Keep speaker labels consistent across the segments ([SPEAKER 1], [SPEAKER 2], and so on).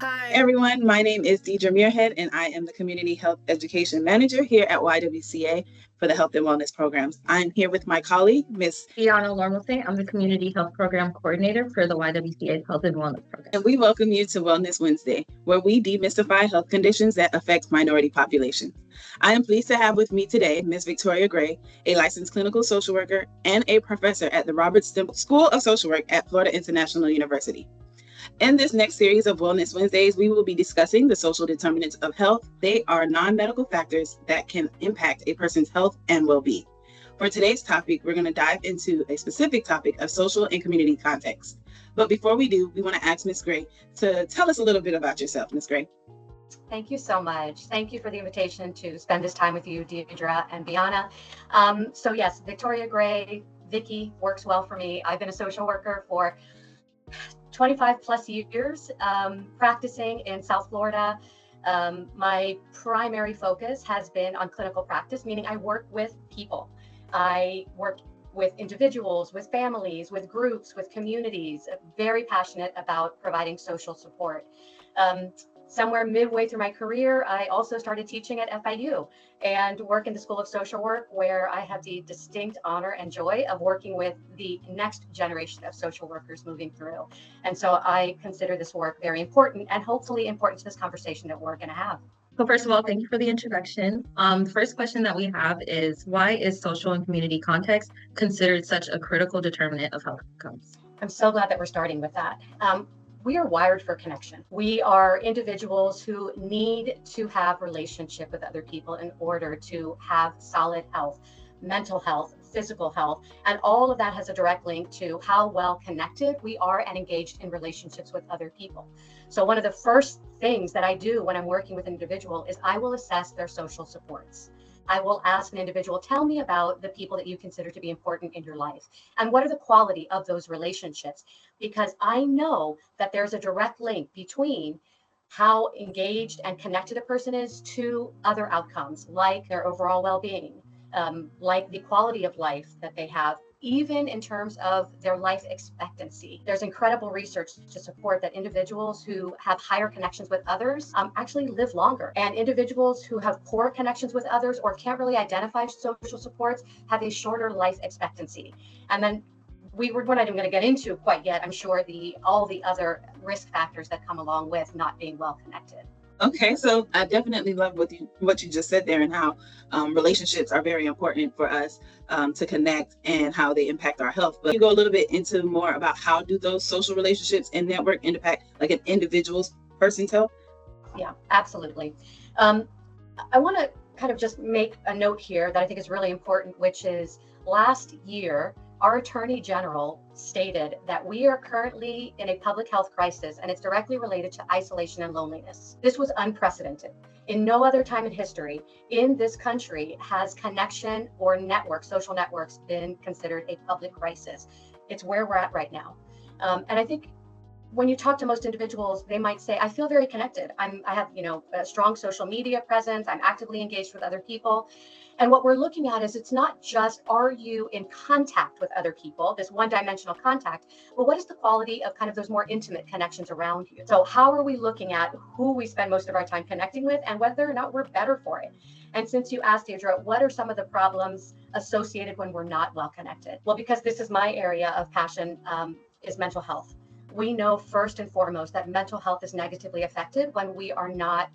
[SPEAKER 1] Hi, everyone. My name is Deidre Muirhead, and I am the Community Health Education Manager here at YWCA for the Health and Wellness Programs. I'm here with my colleague, Ms.
[SPEAKER 2] Iana Lormose. I'm the Community Health Program Coordinator for the YWCA Health and Wellness Program.
[SPEAKER 1] And we welcome you to Wellness Wednesday, where we demystify health conditions that affect minority populations. I am pleased to have with me today Ms. Victoria Gray, a licensed clinical social worker and a professor at the Robert Stemple School of Social Work at Florida International University. In this next series of Wellness Wednesdays, we will be discussing the social determinants of health. They are non-medical factors that can impact a person's health and well-being. For today's topic, we're going to dive into a specific topic of social and community context. But before we do, we want to ask Ms. Gray to tell us a little bit about yourself, Ms. Gray.
[SPEAKER 3] Thank you so much. Thank you for the invitation to spend this time with you, Deidre and Biana. So yes, Victoria Gray, Vicky works well for me. I've been a social worker for 25 plus years, practicing in South Florida. My primary focus has been on clinical practice, meaning I work with people. I work with individuals, with families, with groups, with communities, very passionate about providing social support. Somewhere midway through my career, I also started teaching at FIU and work in the School of Social Work, where I have the distinct honor and joy of working with the next generation of social workers moving through. And so I consider this work very important and hopefully important to this conversation that we're going to have.
[SPEAKER 2] So first of all, thank you for the introduction. The first question that we have is, why is social and community context considered such a critical determinant of health outcomes?
[SPEAKER 3] I'm so glad that we're starting with that. We are wired for connection. We are individuals who need to have relationship with other people in order to have solid health, mental health, physical health, and all of that has a direct link to how well connected we are and engaged in relationships with other people. So one of the first things that I do when I'm working with an individual is I will assess their social supports. I will ask an individual, tell me about the people that you consider to be important in your life. And what are the quality of those relationships? Because I know that there's a direct link between how engaged and connected a person is to other outcomes, like their overall well-being, like the quality of life that they have, even in terms of their life expectancy. There's incredible research to support that individuals who have higher connections with others actually live longer. And individuals who have poor connections with others or can't really identify social supports have a shorter life expectancy. And then we're not even going to get into quite yet, I'm sure, all the other risk factors that come along with not being well connected.
[SPEAKER 1] Okay, so I definitely love what you just said there, and how relationships are very important for us to connect and how they impact our health. But you go a little bit into more about how do those social relationships and network impact like an individual's person's health?
[SPEAKER 3] Yeah, absolutely. I want to kind of just make a note here that I think is really important, which is last year, our Attorney General stated that we are currently in a public health crisis, and it's directly related to isolation and loneliness. This was unprecedented. In no other time in history in this country has connection or social networks been considered a public crisis. It's where we're at right now. And I think when you talk to most individuals, they might say, I feel very connected. I have, a strong social media presence. I'm actively engaged with other people. And what we're looking at is it's not just, are you in contact with other people, this one-dimensional contact, but what is the quality of kind of those more intimate connections around you? So how are we looking at who we spend most of our time connecting with and whether or not we're better for it? And since you asked, Deirdre, what are some of the problems associated when we're not well connected? Well, because this is my area of passion, is mental health. We know first and foremost that mental health is negatively affected when we are not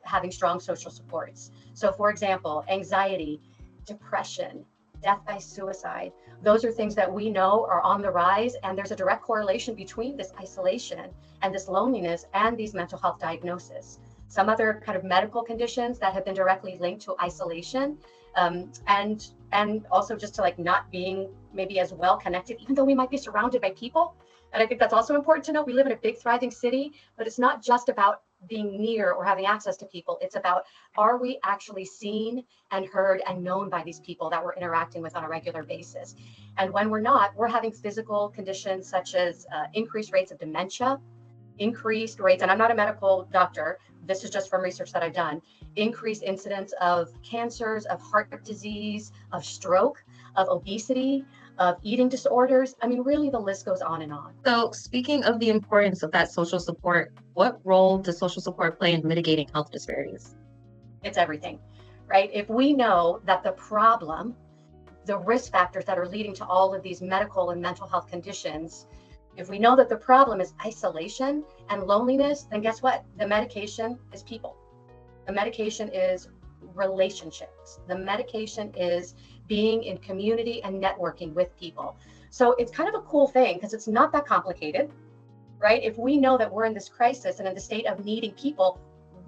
[SPEAKER 3] having strong social supports. So for example, anxiety, depression, death by suicide, those are things that we know are on the rise, and there's a direct correlation between this isolation and this loneliness and these mental health diagnoses. Some other kind of medical conditions that have been directly linked to isolation, and also just to like not being maybe as well connected, even though we might be surrounded by people. And I think that's also important to know. We live in a big, thriving city, but it's not just about being near or having access to people. It's about, are we actually seen and heard and known by these people that we're interacting with on a regular basis? And when we're not, we're having physical conditions such as increased rates of dementia, increased rates, and I'm not a medical doctor, this is just from research that I've done, increased incidence of cancers, of heart disease, of stroke, of obesity, of eating disorders. I mean, really, the list goes on and on.
[SPEAKER 2] So, speaking of the importance of that social support, what role does social support play in mitigating health disparities?
[SPEAKER 3] It's everything, right? If we know that the problem, the risk factors that are leading to all of these medical and mental health conditions, if we know that the problem is isolation and loneliness, then guess what? The medication is people. The medication is relationships. The medication is being in community and networking with people. So it's kind of a cool thing because it's not that complicated, right? If we know that we're in this crisis and in the state of needing people,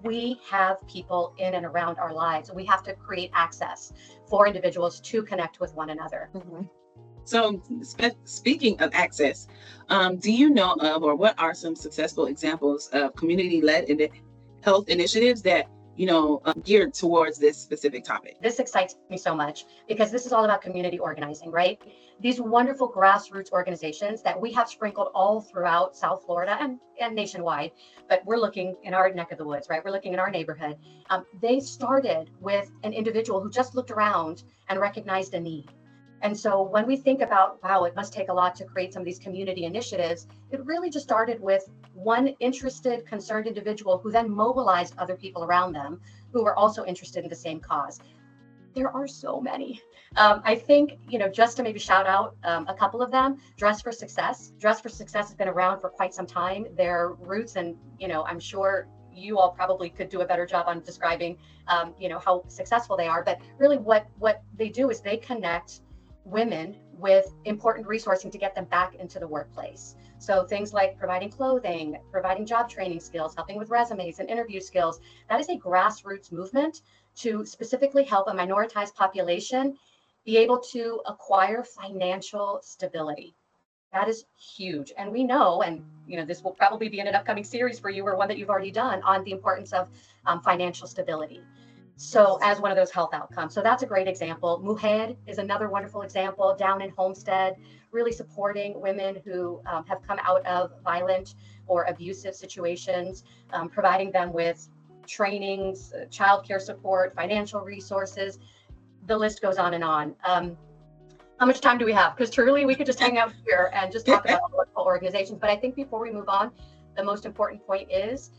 [SPEAKER 3] we have people in and around our lives. We have to create access for individuals to connect with one another.
[SPEAKER 2] Mm-hmm.
[SPEAKER 1] So speaking of access, do you know of, or what are some successful examples of community-led health initiatives that, geared towards this specific topic?
[SPEAKER 3] This excites me so much because this is all about community organizing, right? These wonderful grassroots organizations that we have sprinkled all throughout South Florida and nationwide, but we're looking in our neck of the woods, right? We're looking in our neighborhood. They started with an individual who just looked around and recognized a need. And so when we think about, wow, it must take a lot to create some of these community initiatives, it really just started with one interested, concerned individual who then mobilized other people around them who were also interested in the same cause. There are so many. I think, just to maybe shout out a couple of them, Dress for Success. Dress for Success has been around for quite some time. Their roots, and, I'm sure you all probably could do a better job on describing, how successful they are. But really what they do is they connect women with important resourcing to get them back into the workplace. So things like providing clothing, providing job training skills, helping with resumes and interview skills. That is a grassroots movement to specifically help a minoritized population be able to acquire financial stability. That is huge. And we know, and this will probably be in an upcoming series for you or one that you've already done on the importance of financial stability. So as one of those health outcomes. So that's a great example. Mujer is another wonderful example down in Homestead, really supporting women who have come out of violent or abusive situations, providing them with trainings, childcare support, financial resources. The list goes on and on. How much time do we have? Because truly we could just hang out here and just talk about local organizations. But I think before we move on, the most important point is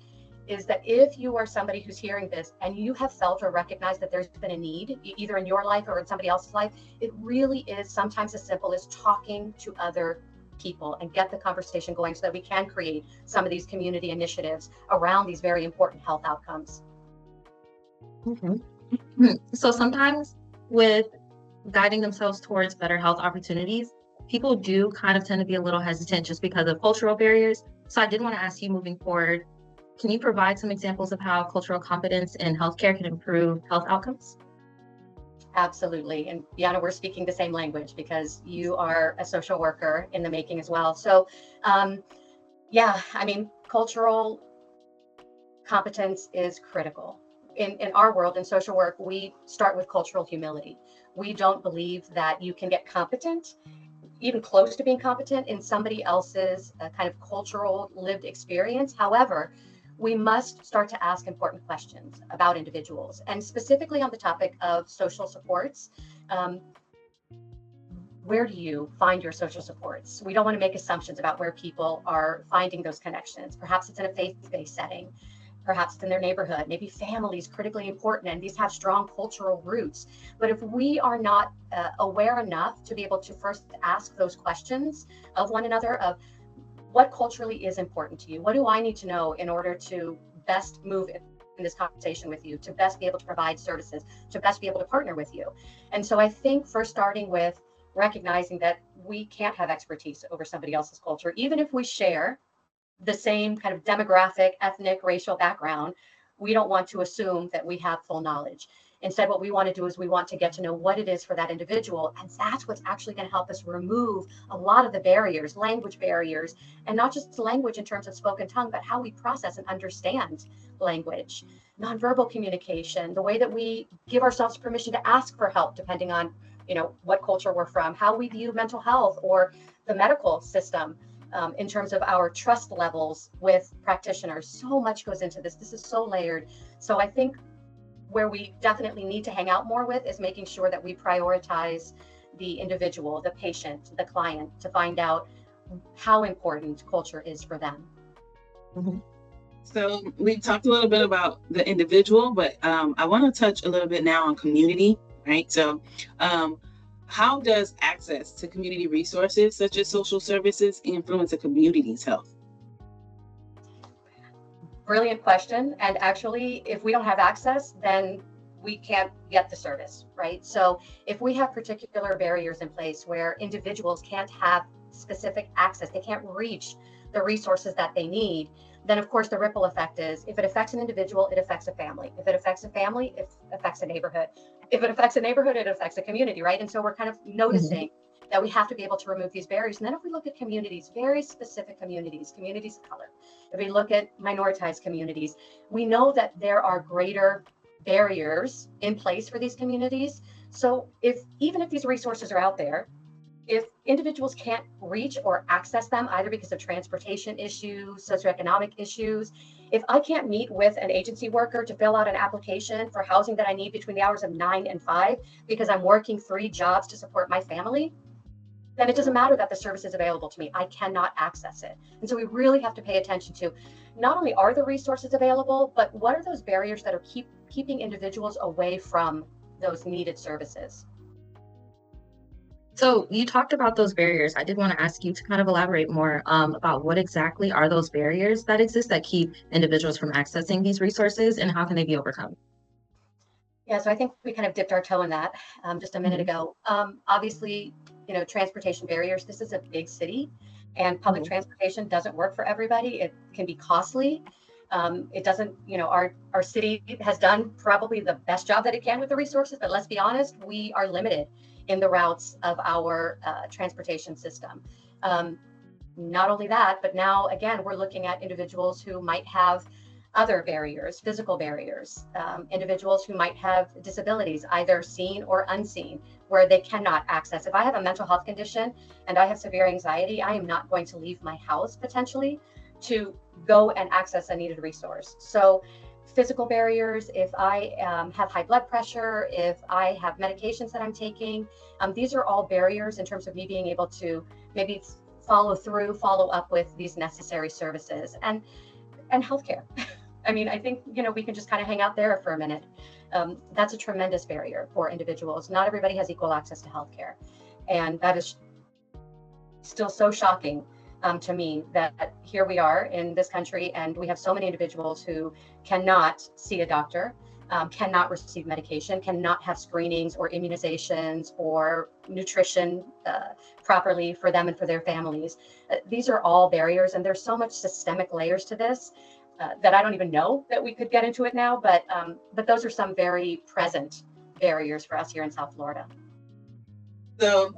[SPEAKER 3] that if you are somebody who's hearing this and you have felt or recognized that there's been a need, either in your life or in somebody else's life, it really is sometimes as simple as talking to other people and get the conversation going so that we can create some of these community initiatives around these very important health outcomes.
[SPEAKER 2] Mm-hmm. So sometimes with guiding themselves towards better health opportunities, people do kind of tend to be a little hesitant just because of cultural barriers. So I did want to ask you, moving forward, can you provide some examples of how cultural competence in healthcare can improve health outcomes?
[SPEAKER 3] Absolutely. And Bianna, we're speaking the same language because you are a social worker in the making as well. So cultural competence is critical. In our world, in social work, we start with cultural humility. We don't believe that you can get competent, even close to being competent, in somebody else's kind of cultural lived experience. However, we must start to ask important questions about individuals, and specifically on the topic of social supports. Where do you find your social supports? We don't want to make assumptions about where people are finding those connections. Perhaps it's in a faith-based setting. Perhaps it's in their neighborhood. Maybe family is critically important and these have strong cultural roots. But if we are not aware enough to be able to first ask those questions of one another, of what culturally is important to you? What do I need to know in order to best move in this conversation with you, to best be able to provide services, to best be able to partner with you? And so I think first starting with recognizing that we can't have expertise over somebody else's culture, even if we share the same kind of demographic, ethnic, racial background, we don't want to assume that we have full knowledge. Instead, what we want to do is we want to get to know what it is for that individual. And that's what's actually going to help us remove a lot of the barriers, language barriers, and not just language in terms of spoken tongue, but how we process and understand language, nonverbal communication, the way that we give ourselves permission to ask for help, depending on, what culture we're from, how we view mental health or the medical system. In terms of our trust levels with practitioners. So much goes into this. This is so layered. So I think where we definitely need to hang out more with is making sure that we prioritize the individual, the patient, the client, to find out how important culture is for them.
[SPEAKER 1] Mm-hmm. So we talked a little bit about the individual, but I want to touch a little bit now on community, right? So how does access to community resources such as social services influence a community's health?
[SPEAKER 3] Brilliant question. And actually, if we don't have access, then we can't get the service, right? So if we have particular barriers in place where individuals can't have specific access, they can't reach the resources that they need, then of course the ripple effect is, if it affects an individual, it affects a family. If it affects a family, it affects a neighborhood. If it affects a neighborhood, it affects a community, right? And so we're kind of noticing that we have to be able to remove these barriers. And then if we look at communities, very specific communities, communities of color, if we look at minoritized communities, we know that there are greater barriers in place for these communities. So even if these resources are out there, if individuals can't reach or access them, either because of transportation issues, socioeconomic issues, if I can't meet with an agency worker to fill out an application for housing that I need between the hours of 9 and 5 because I'm working 3 jobs to support my family, then it doesn't matter that the service is available to me. I cannot access it. And so we really have to pay attention to not only are the resources available, but what are those barriers that are keeping individuals away from those needed services.
[SPEAKER 2] So you talked about those barriers. I did want to ask you to kind of elaborate more about what exactly are those barriers that exist that keep individuals from accessing these resources, and how can they be overcome?
[SPEAKER 3] Yeah, so I think we kind of dipped our toe in that just a minute ago. Obviously, transportation barriers. This is a big city, and public transportation doesn't work for everybody. It can be costly. It doesn't, our city has done probably the best job that it can with the resources, but let's be honest, we are limited in the routes of our transportation system. Not only that, but now again, we're looking at individuals who might have other barriers, physical barriers, individuals who might have disabilities, either seen or unseen, where they cannot access. If I have a mental health condition and I have severe anxiety, I am not going to leave my house potentially to go and access a needed resource. So physical barriers, if I have high blood pressure, if I have medications that I'm taking, these are all barriers in terms of me being able to maybe follow up with these necessary services and healthcare. I mean, I think, we can just kind of hang out there for a minute. That's a tremendous barrier for individuals. Not everybody has equal access to healthcare. And that is still so shocking to me that here we are in this country and we have so many individuals who cannot see a doctor, cannot receive medication, cannot have screenings or immunizations or nutrition properly for them and for their families. These are all barriers, and there's so much systemic layers to this that I don't even know that we could get into it now, but those are some very present barriers for us here in South Florida.
[SPEAKER 1] So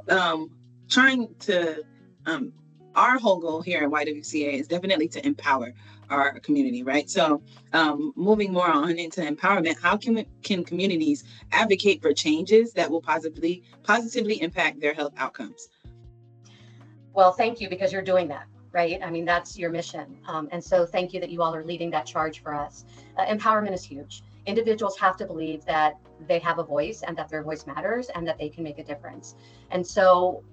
[SPEAKER 1] our whole goal here at YWCA is definitely to empower our community, right? So moving more on into empowerment, how can communities advocate for changes that will positively impact their health outcomes?
[SPEAKER 3] Well, thank you, because you're doing that, right? I mean, that's your mission. And so thank you that you all are leading that charge for us. Empowerment is huge. Individuals have to believe that they have a voice and that their voice matters and that they can make a difference. And so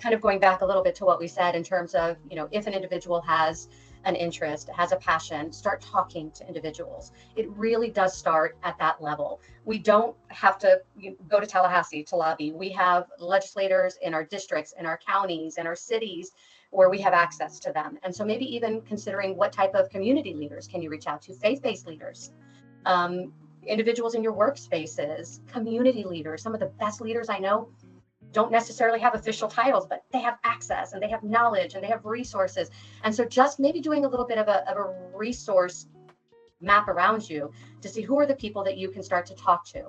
[SPEAKER 3] kind of going back a little bit to what we said in terms of, if an individual has an interest, has a passion, start talking to individuals. It really does start at that level. We don't have to go to Tallahassee to lobby. We have legislators in our districts, in our counties, in our cities, where we have access to them. And so maybe even considering what type of community leaders can you reach out to, faith-based leaders, individuals in your workspaces, community leaders. Some of the best leaders I know don't necessarily have official titles, but they have access and they have knowledge and they have resources. And so just maybe doing a little bit of a resource map around you to see who are the people that you can start to talk to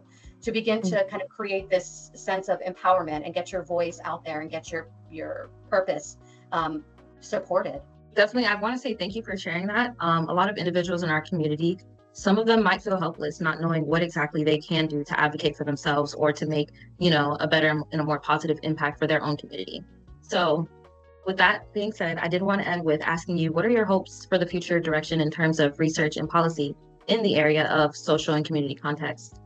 [SPEAKER 3] begin to kind of create this sense of empowerment and get your voice out there and get your purpose supported.
[SPEAKER 2] Definitely, I want to say thank you for sharing that. A lot of individuals in our community, some of them might feel helpless, not knowing what exactly they can do to advocate for themselves or to make, a better and a more positive impact for their own community. So with that being said, I did want to end with asking you, what are your hopes for the future direction in terms of research and policy in the area of social and community context?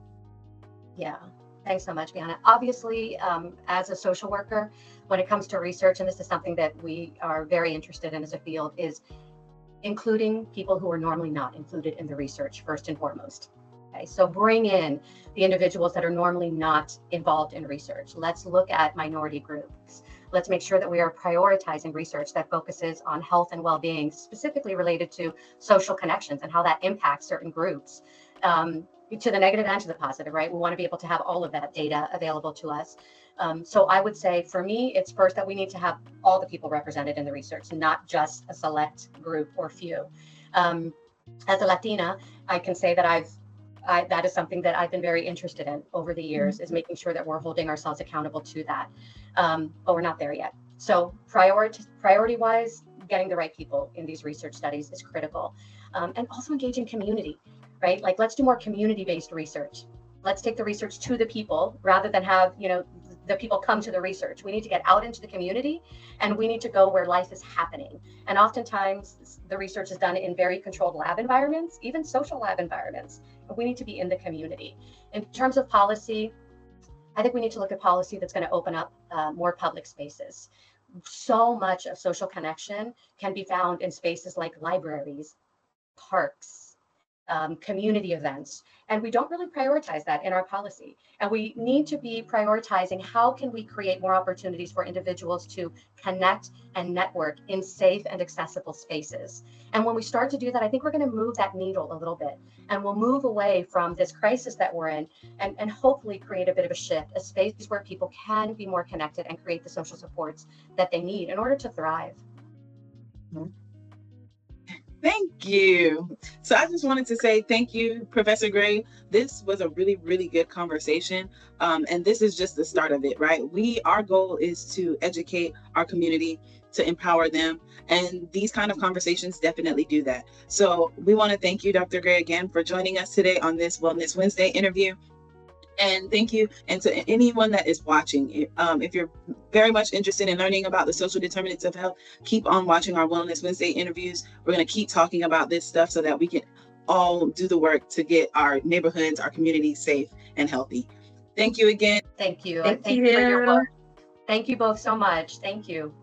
[SPEAKER 3] Yeah, Thanks so much, Bianna. Obviously, as a social worker, when it comes to research, and this is something that we are very interested in as a field, is including people who are normally not included in the research first and foremost. Okay, so bring in the individuals that are normally not involved in research. Let's look at minority groups. Let's make sure that we are prioritizing research that focuses on health and well-being, specifically related to social connections and how that impacts certain groups, to the negative and to the positive, right? We want to be able to have all of that data available to us. So I would say for me, it's first that we need to have all the people represented in the research, not just a select group or few. As a Latina, I can say that that is something that I've been very interested in over the years, is making sure that we're holding ourselves accountable to that. But we're not there yet. So priority-wise, getting the right people in these research studies is critical. And also engaging community, right? Like, let's do more community-based research. Let's take the research to the people rather than have, the people come to the research. We need to get out into the community, and we need to go where life is happening. And oftentimes the research is done in very controlled lab environments, even social lab environments. We need to be in the community. In terms of policy, I think we need to look at policy that's going to open up more public spaces. So much of social connection can be found in spaces like libraries, parks, community events, and we don't really prioritize that in our policy. And we need to be prioritizing how can we create more opportunities for individuals to connect and network in safe and accessible spaces. And when we start to do that, I think we're going to move that needle a little bit, and we'll move away from this crisis that we're in, and hopefully create a bit of a shift, a space where people can be more connected and create the social supports that they need in order to thrive.
[SPEAKER 1] Thank you. So I just wanted to say thank you, Professor Gray. This was a really, really good conversation. And this is just the start of it, right? Our goal is to educate our community, to empower them. And these kind of conversations definitely do that. So we want to thank you, Dr. Gray, again, for joining us today on this Wellness Wednesday interview. And thank you. And to anyone that is watching, if you're very much interested in learning about the social determinants of health, keep on watching our Wellness Wednesday interviews. We're going to keep talking about this stuff so that we can all do the work to get our neighborhoods, our communities safe and healthy. Thank you again.
[SPEAKER 3] Thank you. Thank you for your work. Thank you both so much. Thank you.